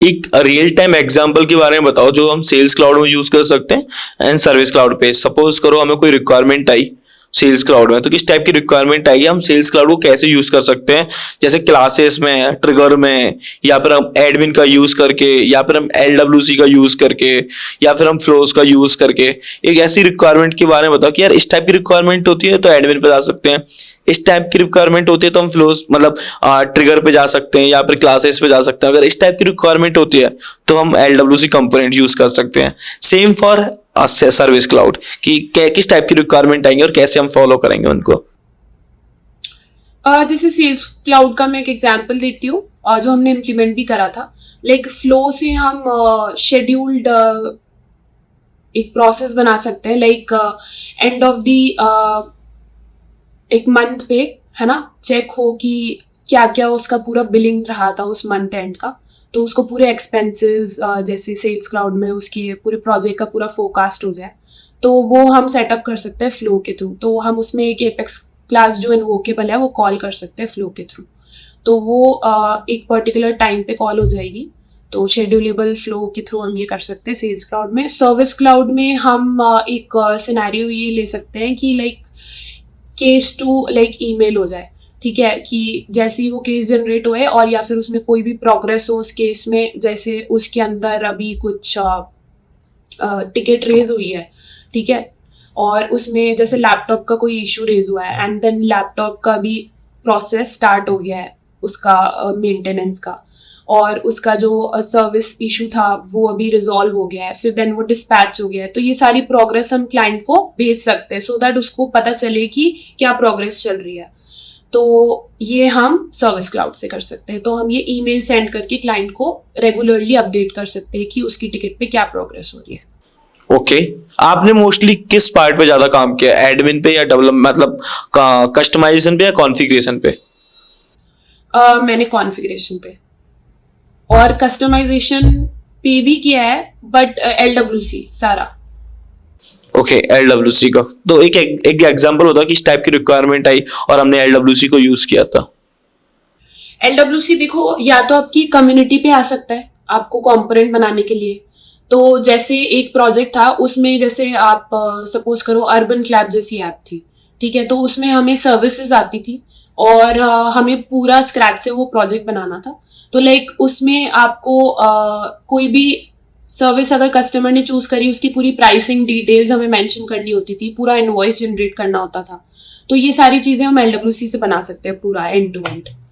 एक real time example के बारे में बताओ जो हम सेल्स क्लाउड में यूज कर सकते हैं एंड सर्विस क्लाउड पे। सपोज करो हमें कोई रिक्वायरमेंट आई सेल्स क्लाउड में, तो किस टाइप की रिक्वायरमेंट आई, हम सेल्स क्लाउड को कैसे यूज कर सकते हैं, जैसे क्लासेस में, ट्रिगर में, या फिर हम एडमिन का यूज करके, या फिर हम एलडब्ल्यूसी का यूज करके, या फिर हम फ्लोस का यूज करके। एक ऐसी रिक्वायरमेंट के बारे में बताओ कि यार इस टाइप की रिक्वायरमेंट होती है तो एडमिन पे जा सकते हैं, इस टाइप की रिक्वायरमेंट होती है तो हम फ्लोस मतलब ट्रिगर पे जा सकते हैं या फिर क्लासेस पे जा सकते हैं। अगर इस टाइप की रिक्वायरमेंट होती है तो हम एलडब्ल्यूसी कंपोनेंट यूज कर सकते हैं। सेम फॉर सर्विस क्लाउड कि किस टाइप की रिक्वायरमेंट आएंगे और कैसे हम फॉलो करेंगे उनको। जैसे सेल्स क्लाउड का मैं एक एग्जांपल देती हूँ जो हमने इम्प्लीमेंट भी करा था। लाइक फ्लो से हम शेड्यूल्ड एक प्रोसेस बना सकते हैं। लाइक एंड ऑफ दी एक मंथ पे, है ना, चेक हो कि क्या क्या उसका पूरा बिलिंग रहा था उस मंथ एंड का। तो उसको पूरे एक्सपेंसेस जैसे सेल्स क्लाउड में उसकी पूरे प्रोजेक्ट का पूरा फोरकास्ट हो जाए, तो वो हम सेटअप कर सकते हैं फ्लो के थ्रू। तो हम उसमें एक एपेक्स क्लास जो इनवोकेबल है वो कॉल कर सकते हैं फ्लो के थ्रू। तो वो एक पर्टिकुलर टाइम पे कॉल हो जाएगी। तो शेड्यूलेबल फ्लो के थ्रू हम ये कर सकते हैं सेल्स क्लाउड में। सर्विस क्लाउड में हम एक सिनेरियो ये ले सकते हैं कि like case two like email हो जाए, ठीक है, कि जैसे ही वो केस जनरेट हुए और या फिर उसमें कोई भी प्रोग्रेस हो उस केस में, जैसे उसके अंदर अभी कुछ टिकट रेज हुई है, ठीक है, और उसमें जैसे लैपटॉप का कोई इशू रेज हुआ है एंड देन लैपटॉप का भी प्रोसेस स्टार्ट हो गया है उसका मेंटेनेंस का, और उसका जो सर्विस इशू था वो अभी रिजॉल्व हो गया है, फिर देन वो डिस्पैच हो गया है। तो ये सारी प्रोग्रेस हम क्लाइंट को भेज सकते हैं सो दैट उसको पता चले कि क्या प्रोग्रेस चल रही है। तो ये हम सर्विस क्लाउड से कर सकते हैं। तो हम ये ईमेल सेंड करके क्लाइंट को रेगुलरली अपडेट कर सकते हैं कि उसकी टिकट पे क्या प्रोग्रेस हो रही है। ओके आपने मोस्टली किस पार्ट पे ज्यादा काम किया, एडमिन पे या डेवलप मतलब कस्टमाइजेशन पे या कॉन्फ़िगरेशन पे? मैंने कॉन्फ़िगरेशन पे और कस्टमाइजेशन पे भी किया है, बट एलडब्ल्यूसी सारा। ओके एलडब्ल्यूसी का तो एक एग्जांपल होता कि इस टाइप की रिक्वायरमेंट आई और हमने एलडब्ल्यूसी को यूज किया था। एलडब्ल्यूसी देखो, या तो आपकी कम्युनिटी पे आ सकता है आपको कंपोनेंट बनाने के लिए। तो जैसे एक प्रोजेक्ट था उसमें, जैसे आप सपोज करो अर्बन क्लैब जैसी ऐप थी, ठीक है, तो उसमें हमें सर्विसेज आती थी और हमें पूरा स्क्रैच से वो प्रोजेक्ट बनाना था। तो लाइक उसमें आपको कोई भी सर्विस अगर कस्टमर ने चूज करी, उसकी पूरी प्राइसिंग डिटेल्स हमें मेंशन करनी होती थी, पूरा इनवॉइस जनरेट करना होता था। तो ये सारी चीजें हम एलडब्ल्यूसी से बना सकते हैं पूरा एंड टू एंड।